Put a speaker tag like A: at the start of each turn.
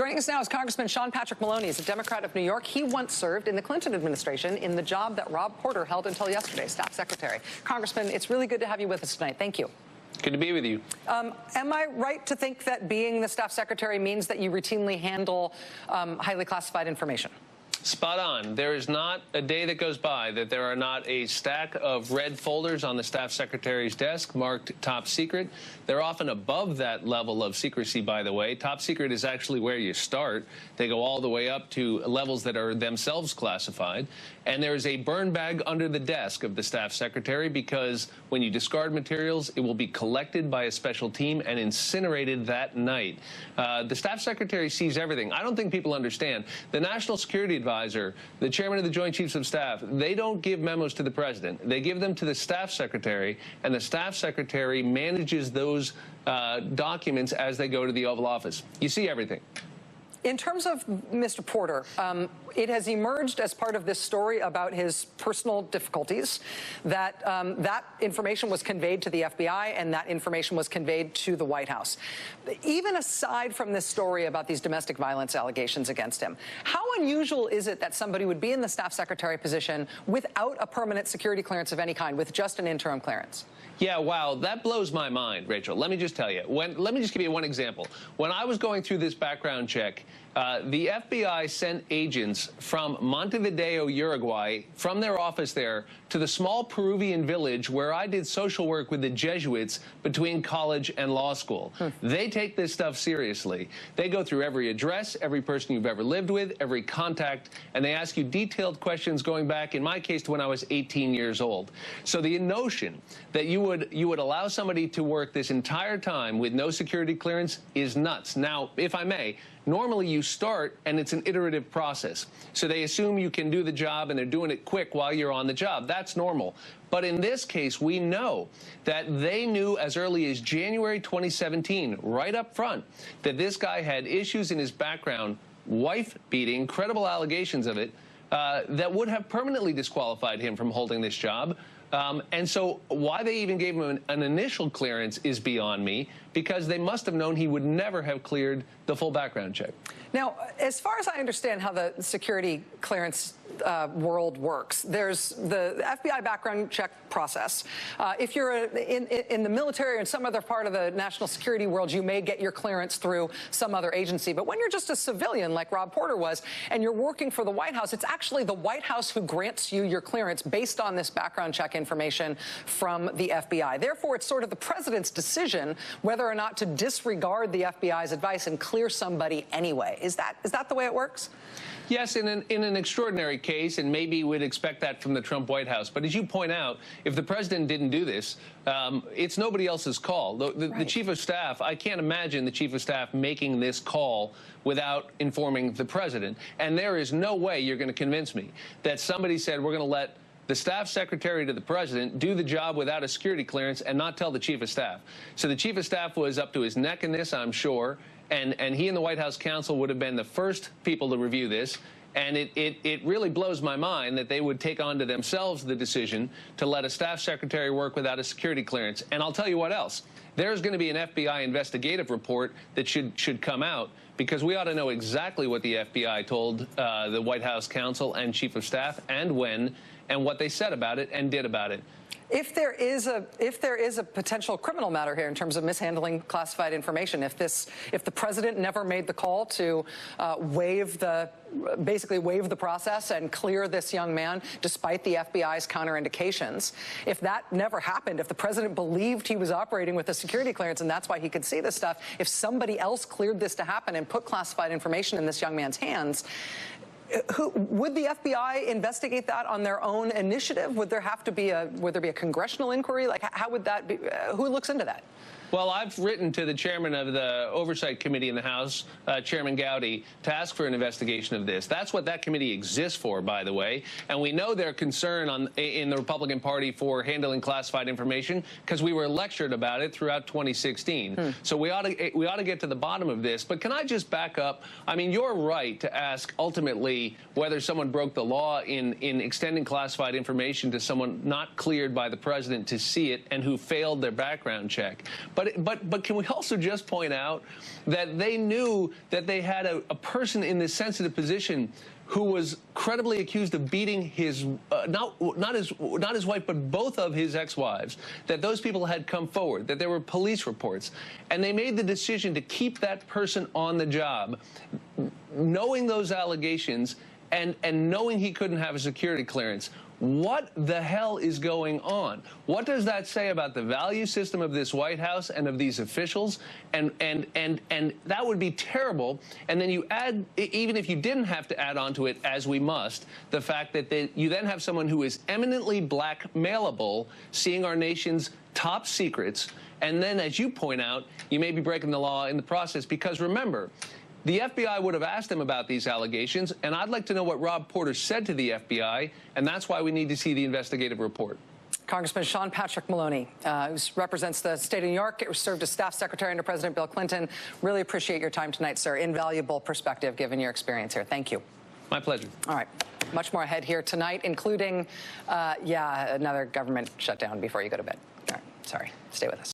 A: Joining us now is Congressman Sean Patrick Maloney. He's a Democrat of New York. He once served in the Clinton administration in the job that Rob Porter held until yesterday, staff secretary. Congressman, it's really good to have you with us tonight. Thank you.
B: Good to be with you.
A: Am I right to think that being the staff secretary means that you routinely handle highly classified information?
B: Spot on. There is not a day that goes by that there are not a stack of red folders on the staff secretary's desk marked top secret. They're often above that level of secrecy, by the way. Top secret is actually where you start. They go all the way up to levels that are themselves classified. And there is a burn bag under the desk of the staff secretary because when you discard materials, it will be collected by a special team and incinerated that night. The staff secretary sees everything. I don't think people understand. The National Security Advisor, the chairman of the Joint Chiefs of Staff, they don't give memos to the president. They give them to the staff secretary, and the staff secretary manages those documents as they go to the Oval Office. You see everything.
A: In terms of Mr. Porter, it has emerged as part of this story about his personal difficulties that that information was conveyed to the FBI and that information was conveyed to the White House. Even aside from this story about these domestic violence allegations against him, how unusual is it that somebody would be in the staff secretary position without a permanent security clearance of any kind, with just an interim clearance?
B: Yeah, wow, that blows my mind, Rachel. Let me just tell you. Let me just give you one example. When I was going through this background check, the FBI sent agents from Montevideo, Uruguay, from their office there, to the small Peruvian village where I did social work with the Jesuits between college and law school. They take this stuff seriously. They go through every address, every person you've ever lived with, every contact, and they ask you detailed questions going back, in my case, to when I was 18 years old. So the notion that you would allow somebody to work this entire time with no security clearance is nuts. Now, if I may, normally you start and it's an iterative process. So they assume you can do the job and they're doing it quick while you're on the job. That's normal. But in this case, we know that they knew as early as January 2017, right up front, that this guy had issues in his background, wife beating, credible allegations of it, that would have permanently disqualified him from holding this job. And so why they even gave him an initial clearance is beyond me, because they must have known he would never have cleared the full background check.
A: Now, as far as I understand how the security clearance world works, there's the FBI background check process. If you're in the military or in some other part of the national security world, you may get your clearance through some other agency. But when you're just a civilian, like Rob Porter was, and you're working for the White House, it's actually the White House who grants you your clearance based on this background check information from the FBI. Therefore, it's sort of the president's decision whether or not to disregard the FBI's advice and clear somebody anyway. Is that the way it works?
B: Yes, in an extraordinary case, and maybe we'd expect that from the Trump White House. But as you point out, if the president didn't do this, it's nobody else's call. The chief of staff, I can't imagine the chief of staff making this call without informing the president. And there is no way you're going to convince me that somebody said we're going to let the staff secretary to the president do the job without a security clearance and not tell the chief of staff. So the chief of staff was up to his neck in this, I'm sure. And he and the White House counsel would have been the first people to review this. And it really blows my mind that they would take on to themselves the decision to let a staff secretary work without a security clearance. And I'll tell you what else. There's going to be an FBI investigative report that should come out, because we ought to know exactly what the FBI told the White House counsel and chief of staff and when and what they said about it and did about it.
A: If there is a potential criminal matter here in terms of mishandling classified information, if the president never made the call to basically waive the process and clear this young man despite the FBI's counterindications, if that never happened, if the president believed he was operating with a security clearance and that's why he could see this stuff, if somebody else cleared this to happen and put classified information in this young man's hands, would the FBI investigate that on their own initiative? Would there be a congressional inquiry? Like, how would that be? Who looks into that?
B: Well, I've written to the chairman of the Oversight Committee in the House, Chairman Gowdy, to ask for an investigation of this. That's what that committee exists for, by the way. And we know their concern in the Republican Party for handling classified information because we were lectured about it throughout 2016. So we ought to get to the bottom of this. But can I just back up? I mean, you're right to ask ultimately whether someone broke the law in extending classified information to someone not cleared by the president to see it and who failed their background check. But can we also just point out that they knew that they had a person in this sensitive position who was credibly accused of beating his not his wife, but both of his ex-wives, that those people had come forward, that there were police reports, and they made the decision to keep that person on the job, knowing those allegations and knowing he couldn't have a security clearance. What the hell is going on? What does that say about the value system of this White House and of these officials? And that would be terrible. And then you add, even if you didn't have to add on to it, as we must, the fact that you then have someone who is eminently blackmailable, seeing our nation's top secrets. And then, as you point out, you may be breaking the law in the process. Because remember, the FBI would have asked him about these allegations, and I'd like to know what Rob Porter said to the FBI, and that's why we need to see the investigative report.
A: Congressman Sean Patrick Maloney, who represents the state of New York, served as staff secretary under President Bill Clinton. Really appreciate your time tonight, sir. Invaluable perspective given your experience here. Thank you.
B: My pleasure.
A: All right. Much more ahead here tonight, including, another government shutdown before you go to bed. All right. Sorry. Stay with us.